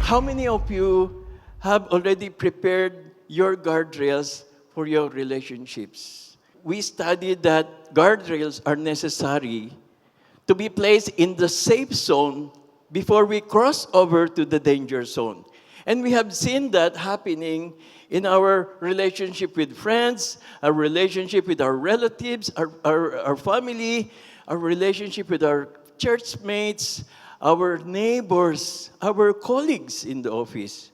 How many of you have already prepared your guardrails for your relationships? We studied that guardrails are necessary to be placed in the safe zone before we cross over to the danger zone. And we have seen that happening in our relationship with friends, our relationship with our relatives, our family, our relationship with our church mates, our neighbors, our colleagues in the office.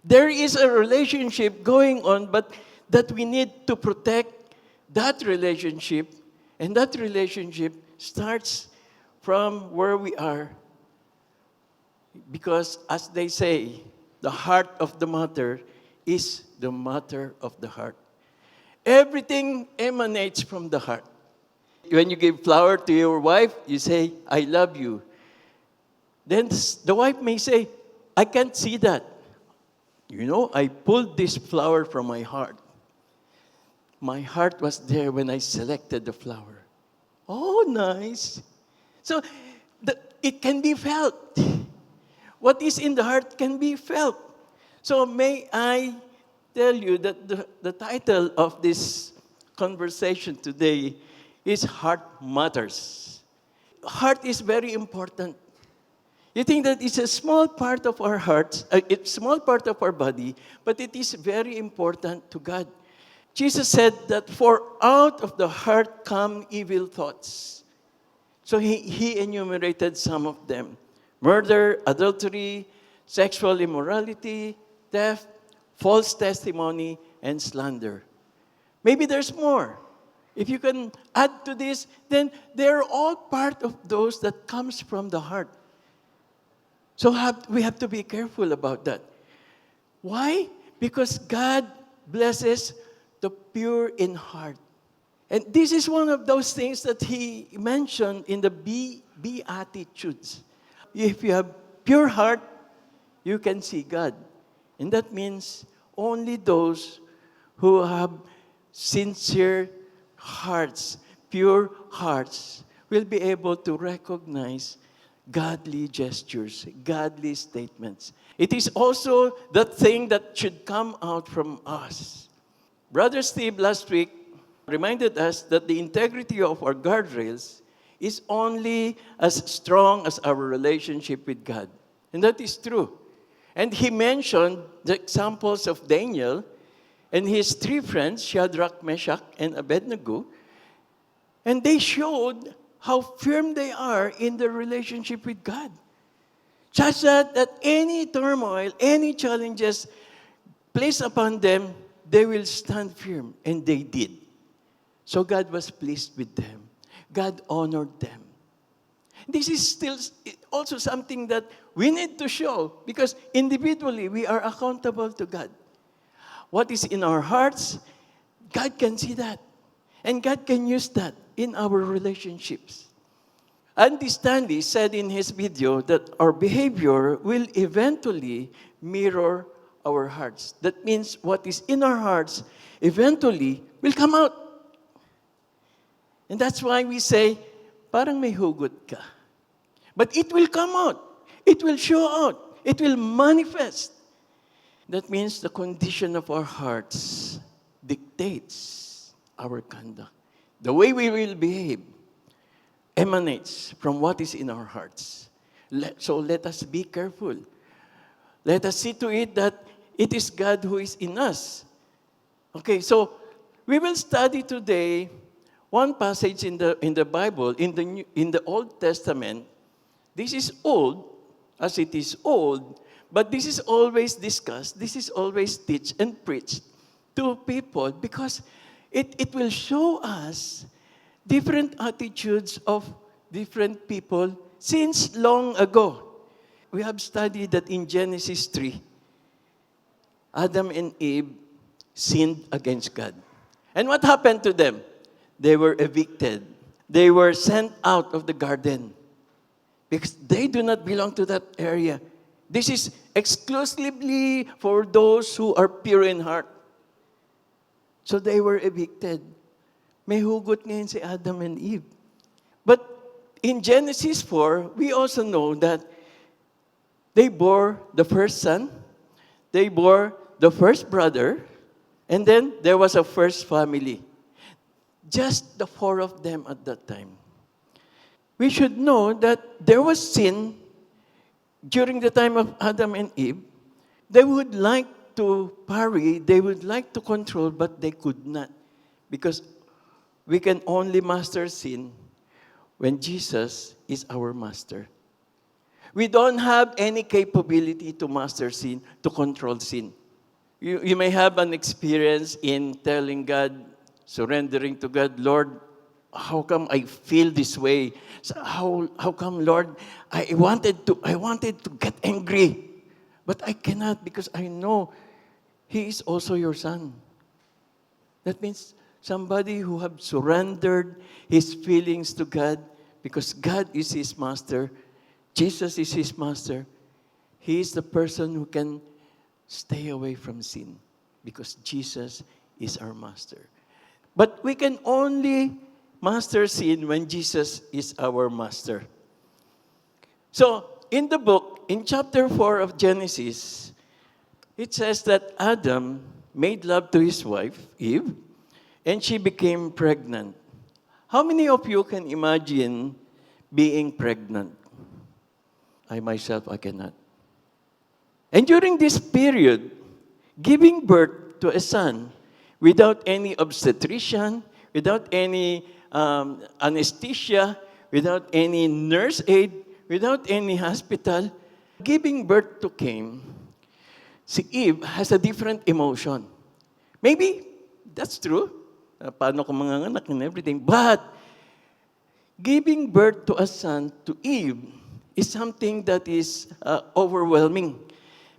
There is a relationship going on, but that we need to protect that relationship, and that relationship starts from where we are. Because, as they say, the heart of the matter is the matter of the heart. Everything emanates from the heart. When you give flower to your wife, you say, I love you. Then the wife may say, I can't see that. You know, I pulled this flower from my heart. My heart was there when I selected the flower. Oh, nice. So it can be felt. What is in the heart can be felt. So may I tell you that the title of this conversation today is Heart Matters. Heart is very important. You think that it's a small part of our hearts, it's a small part of our body, but it is very important to God. Jesus said that for out of the heart come evil thoughts. So he enumerated some of them. Murder, adultery, sexual immorality, theft, false testimony, and slander. Maybe there's more. If you can add to this, then they're all part of those that comes from the heart. So we have to be careful about that. Why? Because God blesses the pure in heart. And this is one of those things that he mentioned in the Beatitudes. If you have pure heart, you can see God. And that means only those who have sincere hearts, pure hearts, will be able to recognize godly gestures, godly statements. It is also the thing that should come out from us. Brother Steve last week reminded us that the integrity of our guardrails is only as strong as our relationship with God. And that is true. And he mentioned the examples of Daniel and his three friends, Shadrach, Meshach, and Abednego. And they showed how firm they are in their relationship with God. Such that any turmoil, any challenges placed upon them, they will stand firm. And they did. So God was pleased with them. God honored them. This is still also something that we need to show because individually we are accountable to God. What is in our hearts, God can see that. And God can use that in our relationships. Andy Stanley said in his video that our behavior will eventually mirror our hearts. That means what is in our hearts eventually will come out. And that's why we say, parang may hugot ka. But it will come out. It will show out. It will manifest. That means the condition of our hearts dictates our conduct. The way we will behave emanates from what is in our hearts. So let us be careful. Let us see to it that it is God who is in us. Okay, so we will study today one passage in the Bible, in the Old Testament. This is old, as it is old, but this is always discussed, this is always taught and preached to people because it will show us different attitudes of different people since long ago. We have studied that in Genesis 3, Adam and Eve sinned against God. And what happened to them? They were evicted. They were sent out of the garden because they do not belong to that area. This is exclusively for those who are pure in heart. So they were evicted. May hugot ngayon si Adam and Eve. But in Genesis 4, we also know that They bore the first son, they bore the first brother, and then there was a first family. Just the four of them at that time. We should know that there was sin during the time of Adam and Eve. They would like to parry, they would like to control, but they could not. Because we can only master sin when Jesus is our master. We don't have any capability to master sin, to control sin. You may have an experience in telling God, surrendering to God, Lord, how come I feel this way? So how come, Lord, I wanted to get angry, but I cannot because I know He is also your son. That means somebody who have surrendered his feelings to God because God is his master, Jesus is his master. He is the person who can stay away from sin because Jesus is our master. But we can only master sin when Jesus is our master. So, in the book, in chapter 4 of Genesis, it says that Adam made love to his wife, Eve, and she became pregnant. How many of you can imagine being pregnant? I myself, I cannot. And during this period, giving birth to a son without any obstetrician, without any anesthesia, without any nurse aid, without any hospital, giving birth to Cain, si Eve has a different emotion. Maybe that's true. Paano kung manganganak and everything. But giving birth to a son to Eve is something that is overwhelming.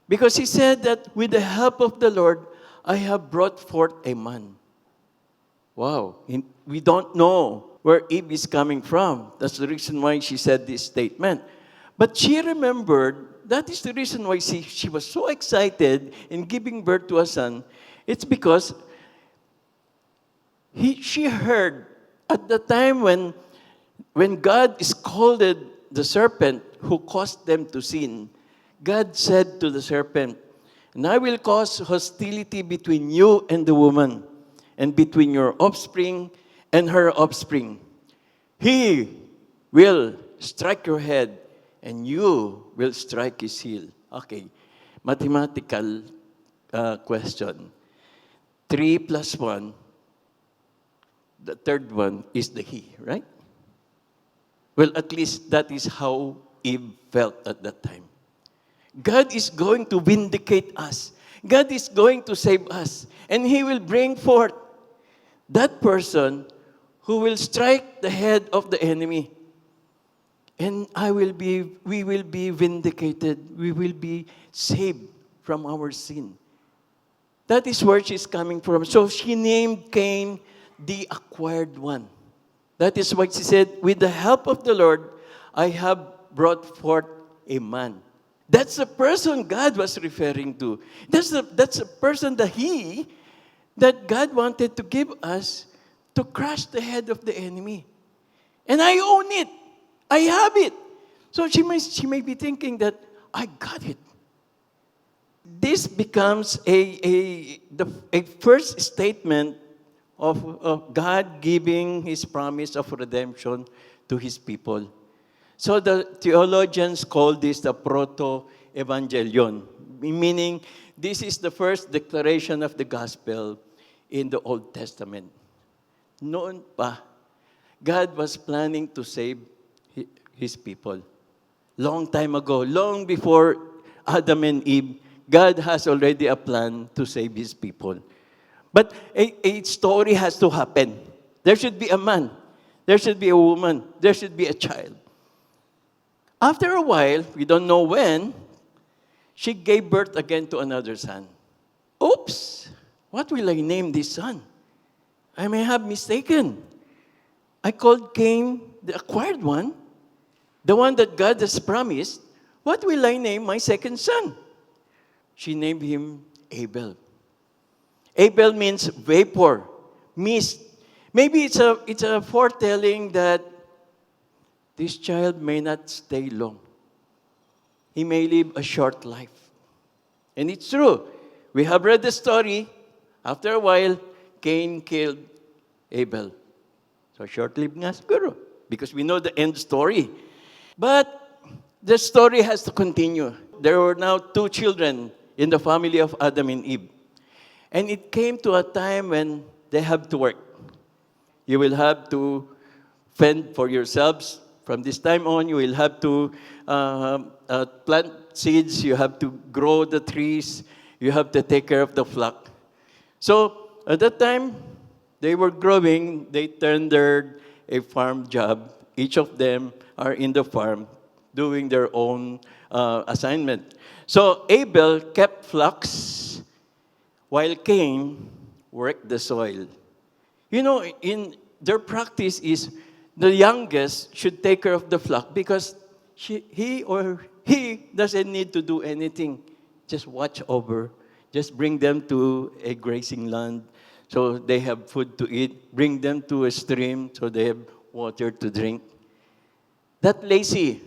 Because he said that with the help of the Lord, I have brought forth a man. Wow. We don't know where Eve is coming from. That's the reason why she said this statement. But she remembered, that is the reason why she was so excited in giving birth to a son. It's because she heard at the time when God scolded the serpent who caused them to sin, God said to the serpent, and I will cause hostility between you and the woman, and between your offspring and her offspring. He will strike your head, and you will strike his heel. Okay, mathematical question. 3 plus 1, the third one is the he, right? Well, at least that is how Eve felt at that time. God is going to vindicate us. God is going to save us. And He will bring forth that person who will strike the head of the enemy. And we will be vindicated. We will be saved from our sin. That is where she's coming from. So she named Cain the acquired one. That is why she said, with the help of the Lord, I have brought forth a man. That's the person God was referring to. That's the person that God wanted to give us to crush the head of the enemy. And I own it. I have it. So she may be thinking that, I got it. This becomes a first statement of God giving His promise of redemption to His people. So the theologians call this the proto-evangelion, meaning this is the first declaration of the gospel in the Old Testament. Noon pa, God was planning to save His people. Long time ago, long before Adam and Eve, God has already a plan to save His people. But a story has to happen. There should be a man. There should be a woman. There should be a child. After a while, we don't know when, she gave birth again to another son. Oops! What will I name this son? I may have mistaken. I called Cain the acquired one, the one that God has promised. What will I name my second son? She named him Abel. Abel means vapor, mist. Maybe it's a foretelling that this child may not stay long. he may live a short life. And it's true. We have read the story. After a while, Cain killed Abel. So short-lived nga siguro, because we know the end story. But the story has to continue. There were now two children in the family of Adam and Eve. And it came to a time when they have to work. You will have to fend for yourselves. From this time on, you will have to plant seeds. You have to grow the trees. You have to take care of the flock. So at that time, they were growing. They tendered a farm job. Each of them are in the farm doing their own assignment. So Abel kept flocks while Cain worked the soil. You know, in their practice is the youngest should take care of the flock because he doesn't need to do anything. Just watch over. Just bring them to a grazing land so they have food to eat. Bring them to a stream so they have water to drink. That lazy,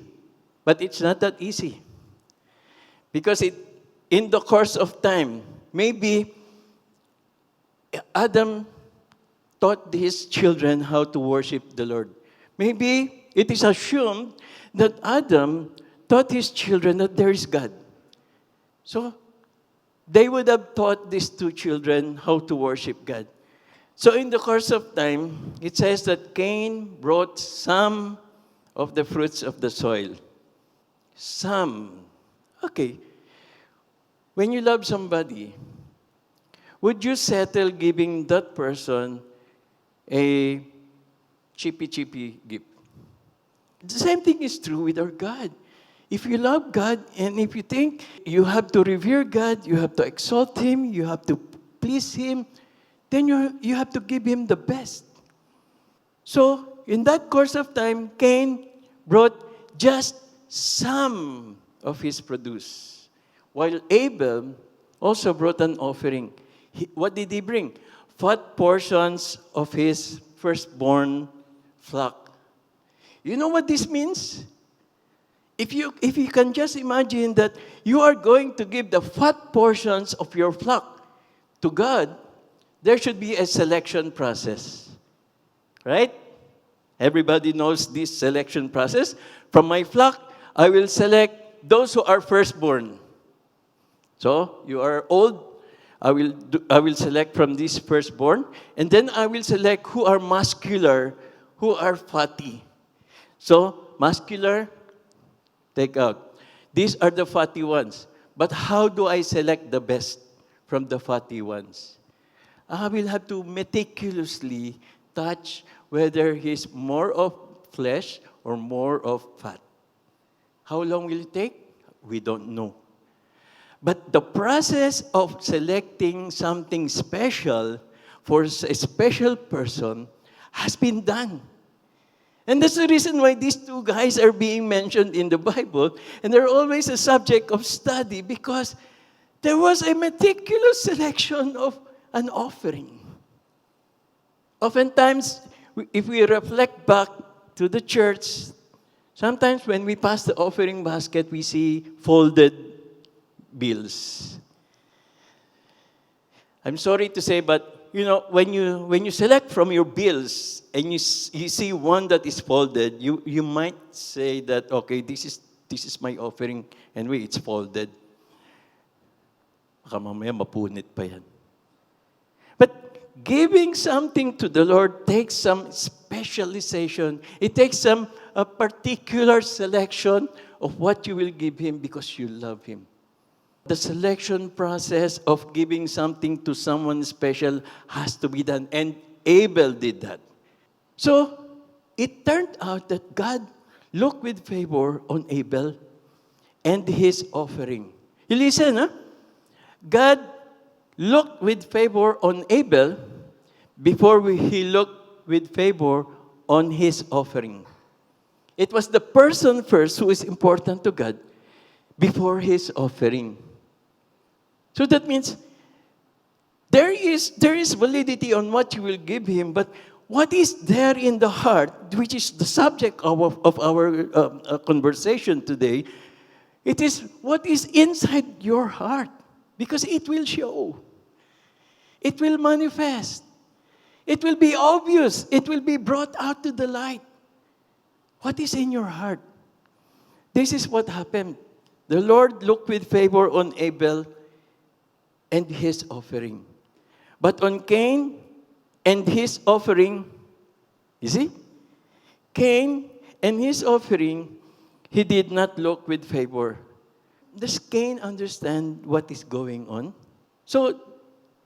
but it's not that easy. Because in the course of time, maybe Adam taught his children how to worship the Lord. Maybe it is assumed that Adam taught his children that there is God. So they would have taught these two children how to worship God. So in the course of time, it says that Cain brought some of the fruits of the soil. Some. Okay. When you love somebody, would you settle giving that person a cheapy gift? The same thing is true with our God. If you love God and if you think you have to revere God, you have to exalt Him, you have to please Him, then you have to give Him the best. So, in that course of time, Cain brought just some of his produce, while Abel also brought an offering. What did he bring? Fat portions of his firstborn flock. You know what this means? If you can just imagine that you are going to give the fat portions of your flock to God, there should be a selection process. Right? Everybody knows this selection process. From my flock, I will select those who are firstborn. So, you are old, I will select from this firstborn, and then I will select who are muscular, who are fatty. So, muscular, take out. These are the fatty ones. But how do I select the best from the fatty ones? I will have to meticulously touch whether he's more of flesh or more of fat. How long will it take? We don't know. But the process of selecting something special for a special person has been done. And that's the reason why these two guys are being mentioned in the Bible, and they're always a subject of study because there was a meticulous selection of an offering. Oftentimes, if we reflect back to the church, sometimes when we pass the offering basket, we see folded bills. I'm sorry to say, but you know, when you select from your bills and you see one that is folded, you might say that, okay, this is my offering, and wait, it's folded. Baka mamaya mapunit pa yan. But giving something to the Lord takes some specialization. It takes a particular selection of what you will give Him because you love Him. The selection process of giving something to someone special has to be done. And Abel did that. So, it turned out that God looked with favor on Abel and his offering. You listen, huh? God looked with favor on Abel before he looked with favor on his offering. It was the person first who is important to God before his offering. So that means there is validity on what you will give Him, but what is there in the heart, which is the subject of our conversation today, It is what is inside your heart, because it will show. It will manifest. It will be obvious. It will be brought out to the light. What is in your heart? This is what happened. The Lord looked with favor on Abel and his offering. But on Cain and his offering, you see? Cain and his offering, he did not look with favor. Does Cain understand what is going on? So,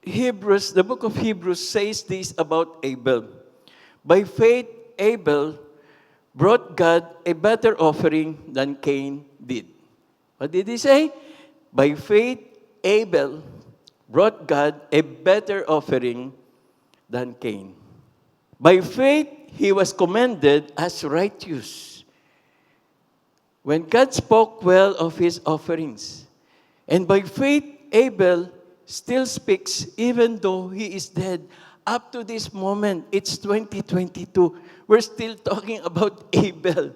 Hebrews, the book of Hebrews says this about Abel. By faith, Abel brought God a better offering than Cain did. What did he say? By faith, Abel brought God a better offering than Cain. By faith, he was commended as righteous when God spoke well of his offerings. And by faith, Abel still speaks even though he is dead. Up to this moment, it's 2022. We're still talking about Abel.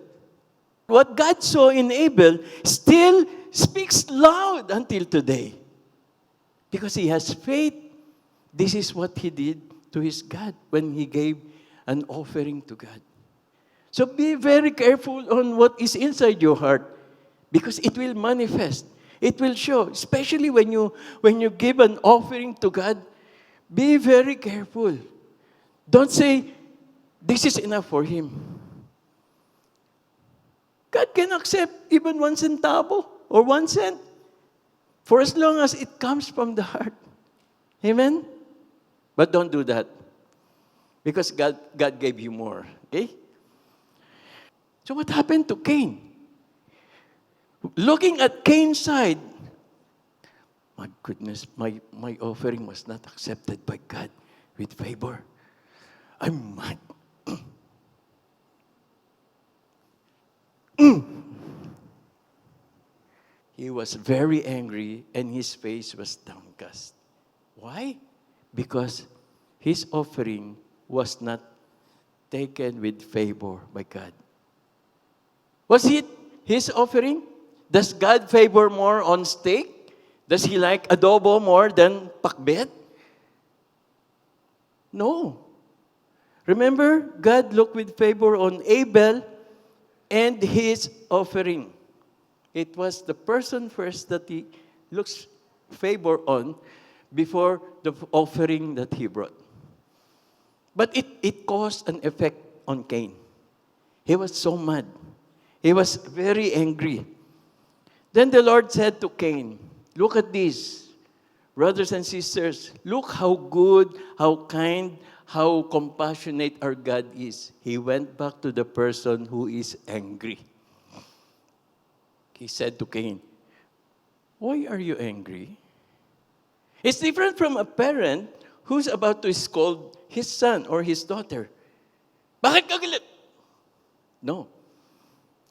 What God saw in Abel still speaks loud until today. Because he has faith. This is what he did to his God when he gave an offering to God. So be very careful on what is inside your heart, because it will manifest. It will show, especially when you give an offering to God. Be very careful. Don't say, this is enough for him. God can accept even 1 centavo or 1 cent for as long as it comes from the heart. Amen? But don't do that, because God gave you more. Okay? So what happened to Cain? Looking at Cain's side, my goodness, my offering was not accepted by God with favor. I'm mad. He was very angry and his face was downcast. Why? Because his offering was not taken with favor by God. Was it his offering? Does God favor more on steak? Does he like adobo more than pakbet? No. Remember, God looked with favor on Abel and his offering. It was the person first that he looks favor on before the offering that he brought. But it caused an effect on Cain. He was so mad. He was very angry. Then the Lord said to Cain, look at this, brothers and sisters. Look how good, how kind, how compassionate our God is. He went back to the person who is angry. He said to Cain, why are you angry? It's different from a parent who's about to scold his son or his daughter. Bakit ka galit? No.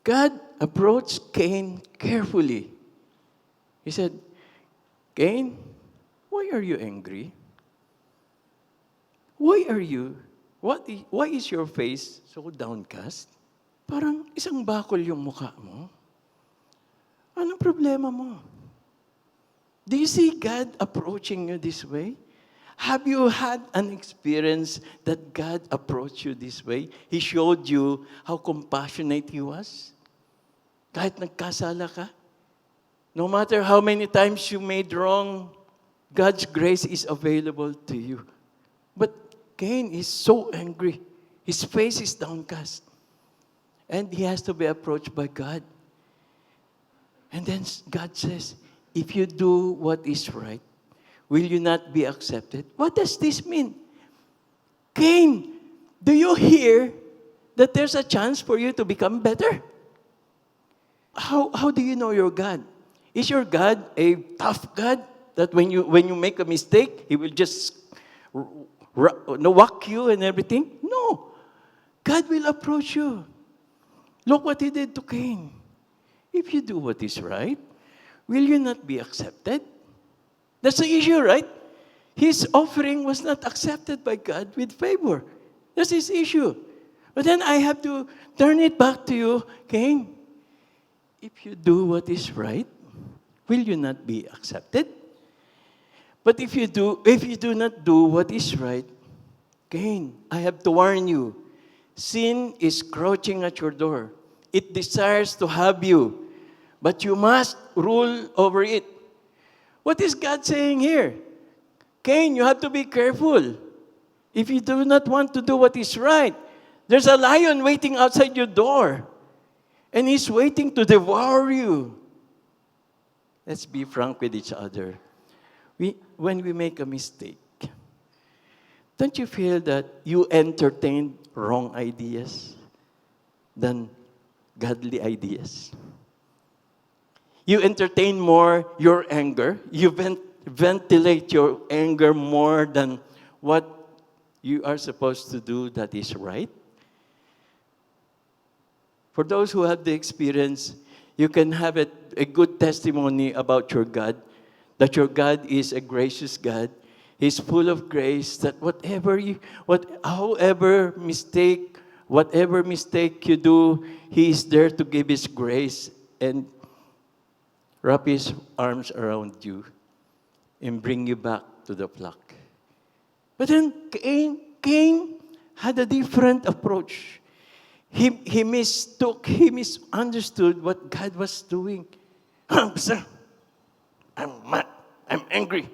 God approached Cain carefully. He said, Cain, why are you angry? Why are you? Why is your face so downcast? Parang isang bakol yung mukha mo. Anong problema mo? Do you see God approaching you this way? Have you had an experience that God approached you this way? He showed you how compassionate He was? Kahit nagkasala ka? No matter how many times you made wrong, God's grace is available to you. But Cain is so angry. His face is downcast. And he has to be approached by God. And then God says, if you do what is right, will you not be accepted? What does this mean? Cain, do you hear that there's a chance for you to become better? How do you know your God? Is your God a tough God that when you make a mistake, He will just whack you and everything? No. God will approach you. Look what He did to Cain. If you do what is right, will you not be accepted? That's the issue, right? His offering was not accepted by God with favor. That's his issue. But then I have to turn it back to you, Cain. if you do what is right, will you not be accepted? But if you do not do what is right, Cain, I have to warn you, sin is crouching at your door. It desires to have you, but you must rule over it. What is God saying here? Cain, you have to be careful. If you do not want to do what is right, there's a lion waiting outside your door, and he's waiting to devour you. Let's be frank with each other. When we make a mistake, don't you feel that you entertain wrong ideas than godly ideas? You entertain more your anger. You ventilate your anger more than what you are supposed to do that is right. For those who have the experience, you can have a good testimony about your God, that your God is a gracious God. He's full of grace, that whatever mistake you do, He is there to give His grace and wrap His arms around you and bring you back to the flock. But then Cain had a different approach. He misunderstood what God was doing. Sir, I'm mad. I'm angry.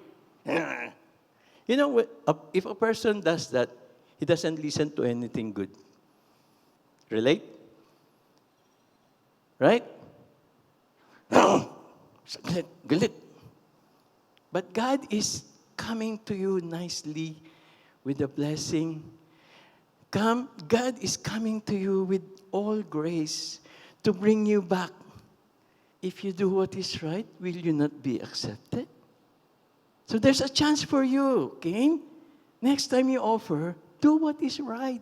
You know, if a person does that, he doesn't listen to anything good. Relate? Right? Galit. But God is coming to you nicely with a blessing. God is coming to you with all grace to bring you back. If you do what is right, will you not be accepted? So there's a chance for you, Cain. Next time you offer, do what is right.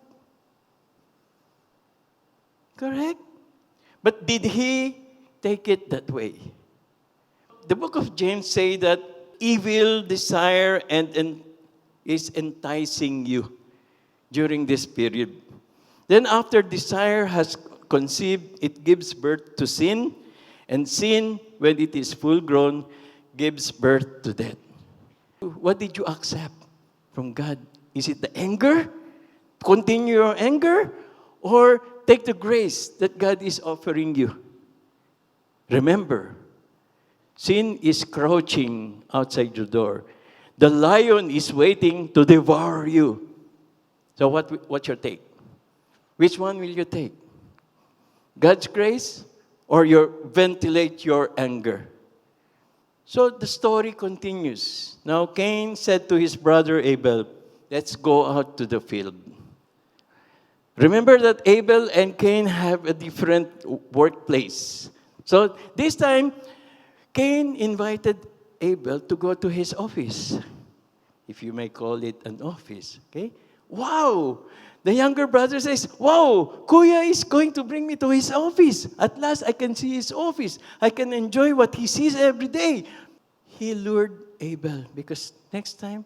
Correct? But did he take it that way? The book of James say that evil desire and is enticing you during this period. Then after desire has conceived, it gives birth to sin. And sin, when it is full grown, gives birth to death. What did you accept from God? Is it the anger? Continue your anger? Or take the grace that God is offering you? Remember, sin is crouching outside your door. The lion is waiting to devour you. So what's your take? Which one will you take? God's grace or ventilate your anger? So the story continues. Now Cain said to his brother Abel, let's go out to the field. Remember that Abel and Cain have a different workplace. So this time, Cain invited Abel to go to his office, if you may call it an office. Okay? Wow! The younger brother says, wow, Kuya is going to bring me to his office. At last, I can see his office. I can enjoy what he sees every day. He lured Abel because next time,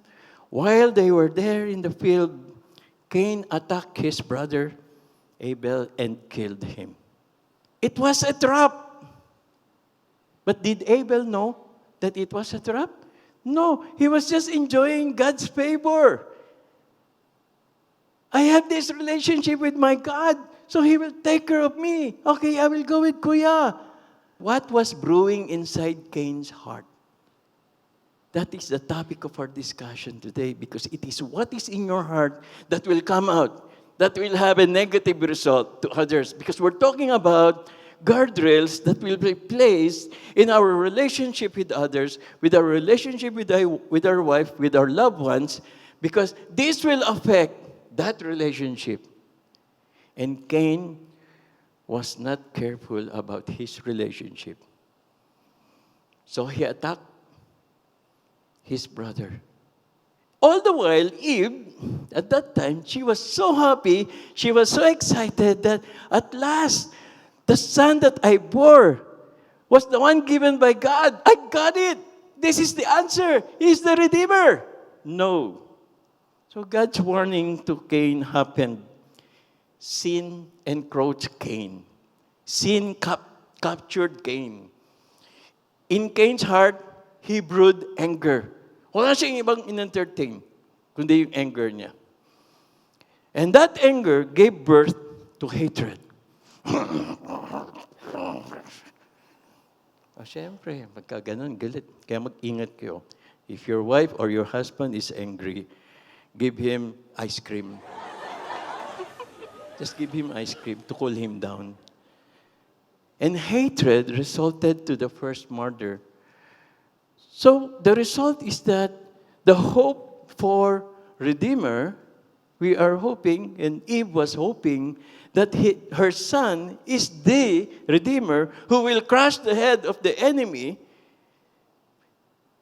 while they were there in the field, Cain attacked his brother Abel and killed him. It was a trap. But did Abel know that it was a trap? No, he was just enjoying God's favor. I have this relationship with my God, so He will take care of me. Okay, I will go with Kuya. What was brewing inside Cain's heart? That is the topic of our discussion today because it is what is in your heart that will come out, that will have a negative result to others. Because we're talking about guardrails that will be placed in our relationship with others, with our relationship with our wife, with our loved ones, because this will affect that relationship. And Cain was not careful about his relationship. So he attacked his brother. All the while, Eve, at that time, she was so happy, she was so excited that at last, the son that I bore was the one given by God. I got it. This is the answer. He's the Redeemer. No. So God's warning to Cain happened. Sin encroached Cain. Sin captured Cain. In Cain's heart, he brewed anger. Wala siyang ibang in-entertain, kundi yung anger niya. And that anger gave birth to hatred. Siyempre, pagka ganun, galit. Kaya mag-ingat kayo. If your wife or your husband is angry, give him ice cream. Just give him ice cream to cool him down. And hatred resulted to the first murder. So the result is that the hope for Redeemer, we are hoping, and Eve was hoping, that her son is the Redeemer who will crush the head of the enemy.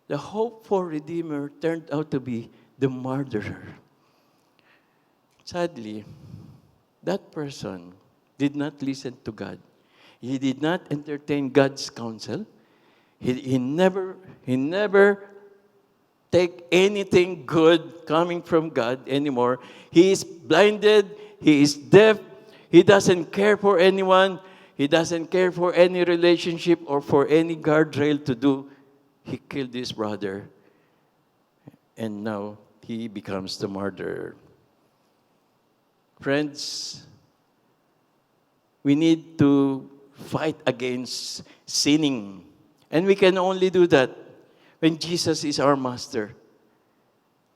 The hope for Redeemer turned out to be the murderer. Sadly, that person did not listen to God. He did not entertain God's counsel. He never take anything good coming from God anymore. He is blinded. He is deaf. He doesn't care for anyone. He doesn't care for any relationship or for any guardrail to do. He killed his brother. And now he becomes the murderer. Friends, we need to fight against sinning. And we can only do that when Jesus is our master.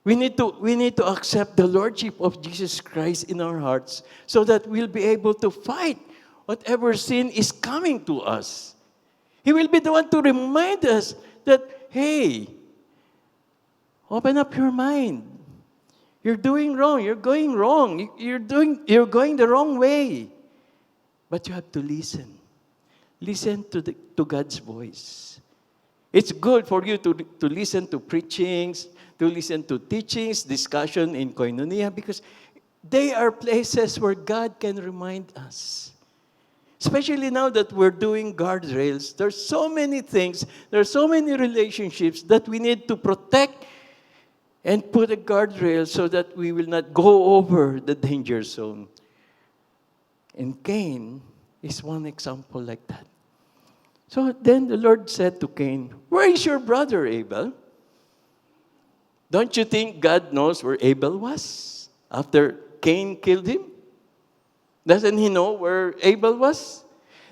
We need to accept the Lordship of Jesus Christ in our hearts so that we'll be able to fight whatever sin is coming to us. He will be the one to remind us that, hey, open up your mind. You're doing wrong. You're going wrong. You're going the wrong way. But you have to listen. Listen to God's voice. It's good for you to listen to preachings, to listen to teachings, discussion in koinonia, because they are places where God can remind us. Especially now that we're doing guardrails, there's so many things, there's so many relationships that we need to protect and put a guardrail so that we will not go over the danger zone. And Cain is one example like that. So then the Lord said to Cain, "Where is your brother Abel?" Don't you think God knows where Abel was after Cain killed him? Doesn't he know where Abel was?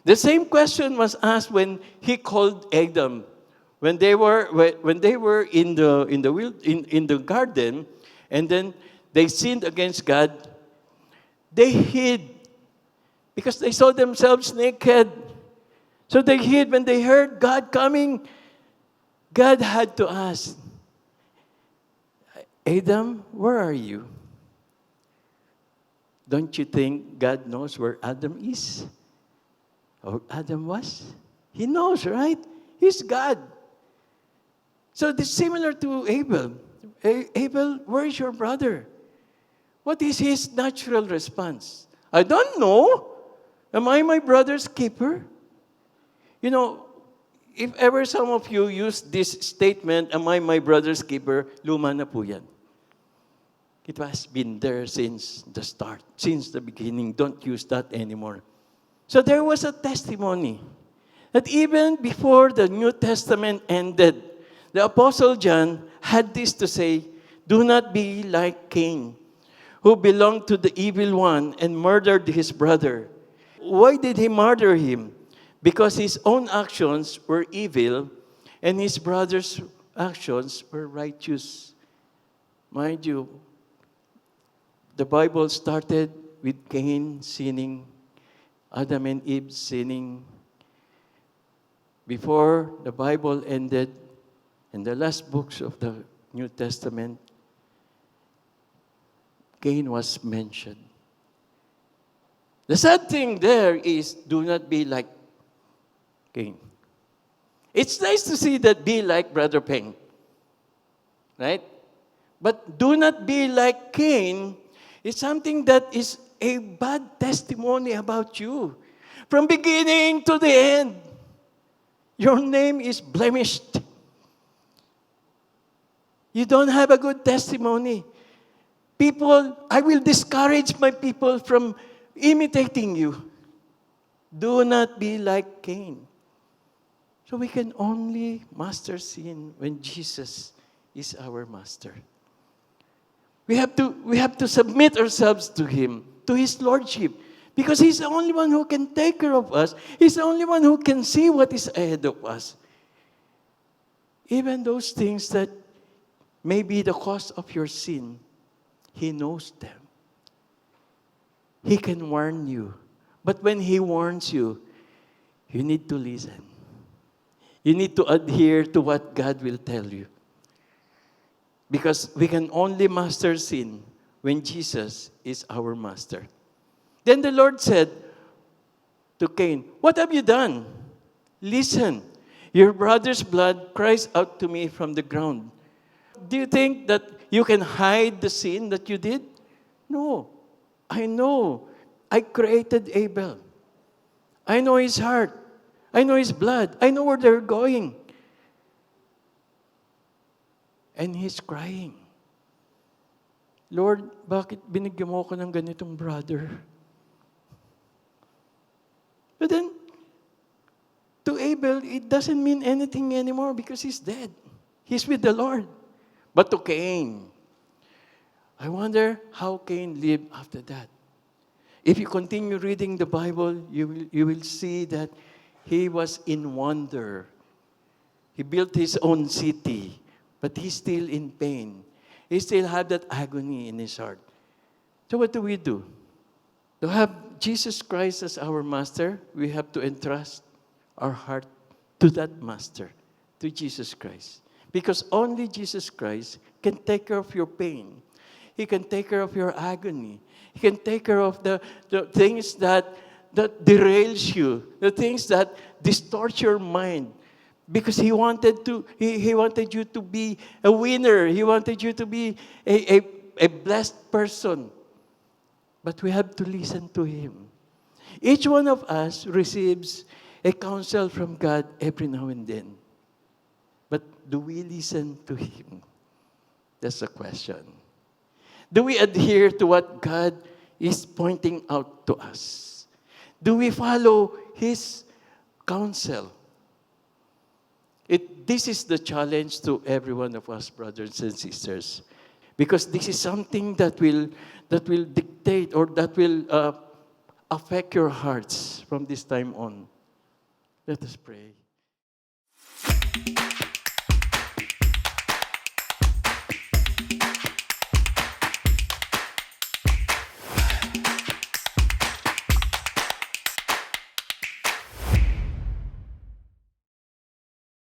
The same question was asked when he called Adam. When they were in the garden, and then they sinned against God, they hid because they saw themselves naked. So they hid. When they heard God coming, God had to ask, "Adam, where are you?" Don't you think God knows where Adam is? Or Adam was? He knows, right? He's God. So this is similar to Abel. Abel, where is your brother? What is his natural response? "I don't know. Am I my brother's keeper?" You know, if ever some of you use this statement, "Am I my brother's keeper?" luma na po yan. It has been there since the start, since the beginning. Don't use that anymore. So there was a testimony that even before the New Testament ended, the Apostle John had this to say, "Do not be like Cain, who belonged to the evil one and murdered his brother." Why did he murder him? Because his own actions were evil and his brother's actions were righteous. Mind you, the Bible started with Cain sinning, Adam and Eve sinning. Before the Bible ended, in the last books of the New Testament, Cain was mentioned. The sad thing there is, do not be like Cain. It's nice to see that be like Brother Peng, right? But do not be like Cain is something that is a bad testimony about you. From beginning to the end, your name is blemished. You don't have a good testimony. People, I will discourage my people from imitating you. Do not be like Cain. So we can only master sin when Jesus is our master. We have to submit ourselves to Him, to His Lordship. Because He's the only one who can take care of us. He's the only one who can see what is ahead of us. Even those things that may be the cause of your sin, He knows them. He can warn you. But when He warns you, you need to listen. You need to adhere to what God will tell you. Because we can only master sin when Jesus is our master. Then the Lord said to Cain, "What have you done? Listen, your brother's blood cries out to me from the ground. Do you think that you can hide the sin that you did? No. I know. I created Abel. I know his heart. I know his blood. I know where they're going." And he's crying, "Lord, bakit binigyan mo ako ng ganitong brother?" But then, to Abel, it doesn't mean anything anymore because he's dead. He's with the Lord. But to Cain, I wonder how Cain lived after that. If you continue reading the Bible, you will see that he was in wonder. He built his own city, but he's still in pain. He still had that agony in his heart. So what do? To have Jesus Christ as our master, we have to entrust our heart to that master, to Jesus Christ. Because only Jesus Christ can take care of your pain. He can take care of your agony. He can take care of the things that derails you, the things that distort your mind. Because He wanted you to be a winner. He wanted you to be a blessed person. But we have to listen to Him. Each one of us receives a counsel from God every now and then. But do we listen to Him? That's the question. Do we adhere to what God is pointing out to us? Do we follow His counsel? This is the challenge to every one of us, brothers and sisters. Because this is something that will dictate or that will affect your hearts from this time on. Let us pray.